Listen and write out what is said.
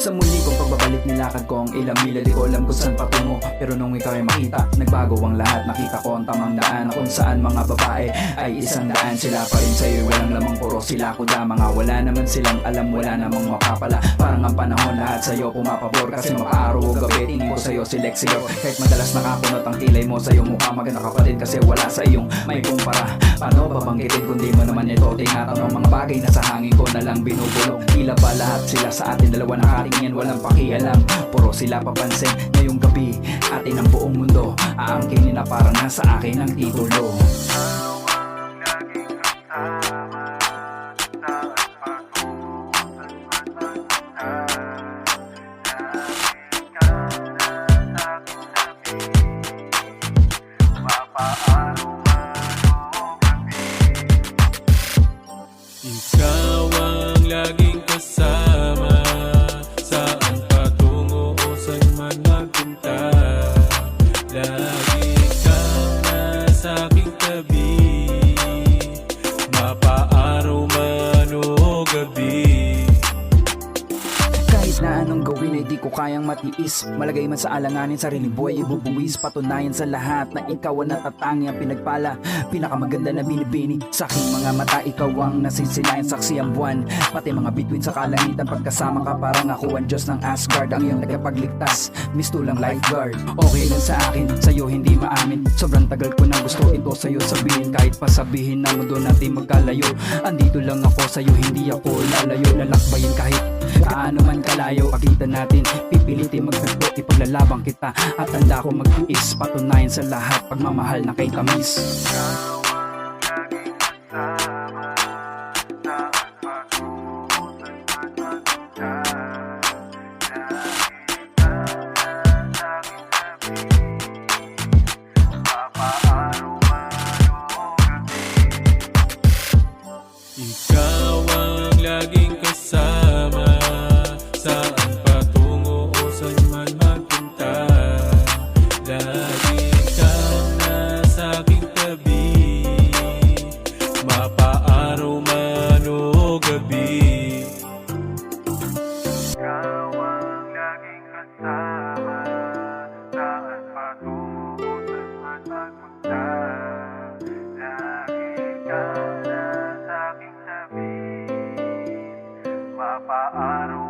Sa muli kong pagbabalik nilakad ko ang ilang mila, di ko alam kung saan patungo. Pero nung ikaw ay makita, nagbago ang lahat. Nakita ko ang tamang daan kung saan mga babae ay isang daan. Sila pa rin sa'yo, walang lamang puro sila kuda. Mga wala naman silang alam, wala namang mapapala. Parang ang panahon lahat sa'yo pumapabor. Kasi makaaraw o gabi, tingin ko sa'yo si Lexio. Kahit madalas nakakunot ang kilay mo sa'yo mukha, maganda ka pa rin kasi wala sa iyong may kumpara. Paano babanggitin kung di mo naman ito tinatanong? Mga bagay na sa hangin ko na lang binubulong. Tila ba lahat sila sa atin dalawa nakatingin, walang pakialam, puro sila papansin. Ngayong gabi, atin ang buong mundo aangkinin na parang nasa akin ang titulo. Ikaw ang laging kasama, saan patungo o saan man magpunta. Lagi kang nasa aking tabi, mapaaraw man o gabi. Kahit na anong gawin ay di ko kayang matiis. Malagay man sa alanganin, sariling buhay ibubuwis. Patunayan sa lahat na ikaw ang natatangi, ang pinagpala, pinakamaganda na binibini. Sa aking mga mata, ikaw ang nasisilayan, saksi ang buwan, pati mga bituin sa kalangitan. Pagkasama ka parang ako ang Diyos ng Asgard, ang iyong nagpagligtas, mistulang lifeguard. Okay lang sa akin, sa'yo hindi maamin. Sobrang tagal ko na gusto ito sa'yo sabihin. Kahit pa sabihin na mundo natin magkalayo, andito lang ako sa'yo, hindi ako lalayo. Lalakbayin kahit kaano man kalayo. Pagitan natin, pipilitin magtagpo, ipaglalabang kita at handa ko mag-iis. Patunayan sa lahat, pagmamahal na kay tamis. Ikaw ang laging kasama, saan patungo o saan man magpunta. Lagi kang nasa aking tabi, mapaaraw man o gabi. Ikaw ang laging kasama, saan patungo o saan man magpunta. Lagi kang nasa aking tabi, mapaaraw